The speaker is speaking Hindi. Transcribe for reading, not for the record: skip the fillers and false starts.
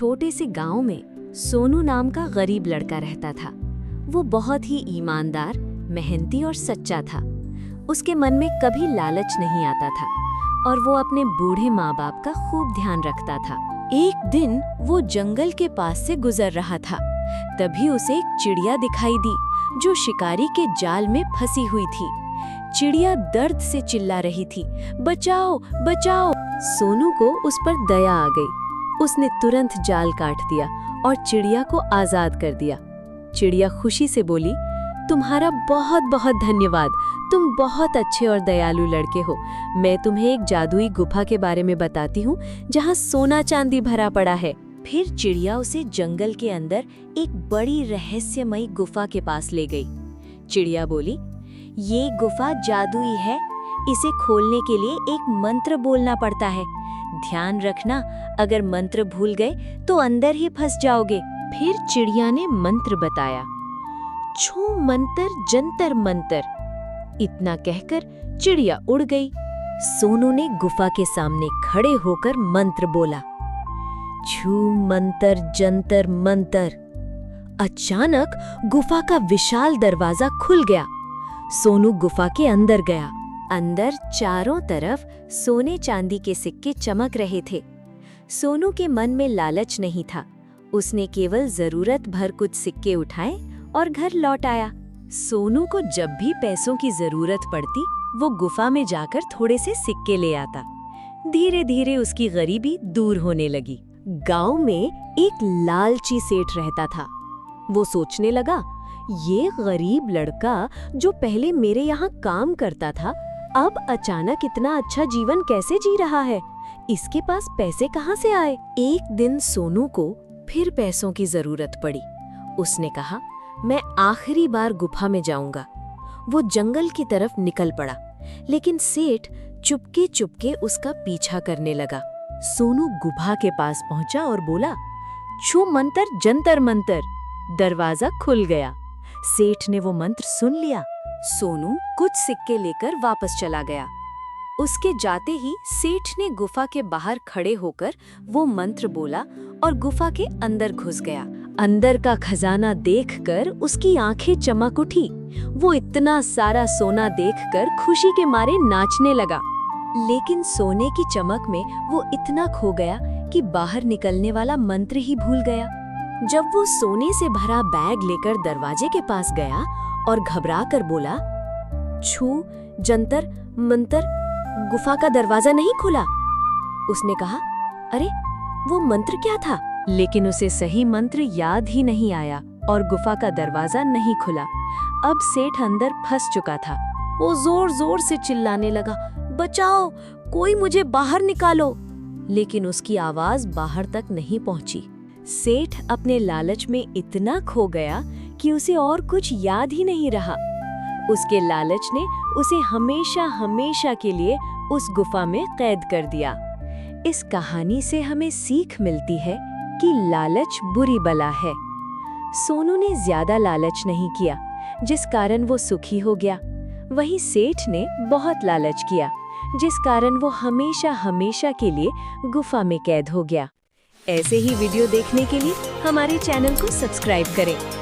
छोटे से गांव में सोनू नाम का गरीब लड़का रहता था। वो बहुत ही ईमानदार, मेहनती और सच्चा था। उसके मन में कभी लालच नहीं आता था और वो अपने बूढ़े माँ बाप का खूब ध्यान रखता था। एक दिन वो जंगल के पास से गुजर रहा था, तभी उसे एक चिड़िया दिखाई दी जो शिकारी के जाल में फंसी हुई थी। चिड़िया दर्द से चिल्ला रही थी, बचाओ बचाओ। सोनू को उस पर दया आ गई। उसने तुरंत जाल काट दिया और चिड़िया को आजाद कर दिया। चिड़िया खुशी से बोली, तुम्हारा बहुत बहुत धन्यवाद, तुम बहुत अच्छे और दयालु लड़के हो। मैं तुम्हें एक जादुई गुफा के बारे में बताती हूँ जहाँ सोना चांदी भरा पड़ा है। फिर चिड़िया उसे जंगल के अंदर एक बड़ी रहस्यमयी गुफा के पास ले गई। चिड़िया बोली, ये गुफा जादुई है, इसे खोलने के लिए एक मंत्र बोलना पड़ता है। ध्यान रखना, अगर मंत्र भूल गए तो अंदर ही फंस जाओगे। फिर चिड़िया ने मंत्र बताया, छू मंतर जंतर मंतर। इतना कहकर चिड़िया उड़ गई। सोनू ने गुफा के सामने खड़े होकर मंत्र बोला, छू मंतर जंतर मंतर। अचानक गुफा का विशाल दरवाजा खुल गया। सोनू गुफा के अंदर गया। अंदर चारों तरफ सोने चांदी के सिक्के चमक रहे थे। सोनू के मन में लालच नहीं था। उसने केवल जरूरत भर कुछ सिक्के उठाए और घर लौट आया। सोनू को जब भी पैसों की जरूरत पड़ती, वो गुफा में जाकर थोड़े से सिक्के ले आता। धीरे धीरे उसकी गरीबी दूर होने लगी। गांव में एक लालची सेठ रहता था। वो सोचने लगा, ये गरीब लड़का जो पहले मेरे यहाँ काम करता था, अब अचानक इतना अच्छा जीवन कैसे जी रहा है? इसके पास पैसे कहाँ से आए? एक दिन सोनू को फिर पैसों की जरूरत पड़ी। उसने कहा, मैं आखिरी बार गुफा में जाऊंगा। वो जंगल की तरफ निकल पड़ा, लेकिन सेठ चुपके चुपके उसका पीछा करने लगा। सोनू गुफा के पास पहुंचा और बोला, छू मंतर जंतर मंतर। दरवाजा खुल गया। सेठ ने वो मंत्र सुन लिया। सोनू कुछ सिक्के लेकर वापस चला गया। उसके जाते ही सेठ ने गुफा के बाहर खड़े होकर वो मंत्र बोला और गुफा के अंदर घुस गया। अंदर का खजाना देखकर उसकी आंखें चमक उठी। वो इतना सारा सोना देखकर खुशी के मारे नाचने लगा। लेकिन सोने की चमक में वो इतना खो गया कि बाहर निकलने वाला मंत्र ही भूल गया। जब वो सोने से भरा बैग लेकर दरवाजे के पास गया और घबरा कर बोला, छू जंतर मंतर, गुफा का दरवाजा नहीं खुला। उसने कहा, अरे वो मंत्र क्या था? लेकिन उसे सही मंत्र याद ही नहीं आया और गुफा का दरवाजा नहीं खुला। अब सेठ अंदर फंस चुका था। वो जोर जोर से चिल्लाने लगा, बचाओ, कोई मुझे बाहर निकालो। लेकिन उसकी आवाज बाहर तक नहीं पहुंची। सेठ अपने लालच में इतना खो गया कि उसे और कुछ याद ही नहीं रहा। उसके लालच ने उसे हमेशा हमेशा के लिए उस गुफा में कैद कर दिया। इस कहानी से हमें सीख मिलती है कि लालच बुरी बला है। सोनू ने ज्यादा लालच नहीं किया, जिस कारण वो सुखी हो गया। वहीं सेठ ने बहुत लालच किया, जिस कारण वो हमेशा हमेशा के लिए गुफा में कैद हो गया। ऐसे ही वीडियो देखने के लिए हमारे चैनल को सब्सक्राइब करें।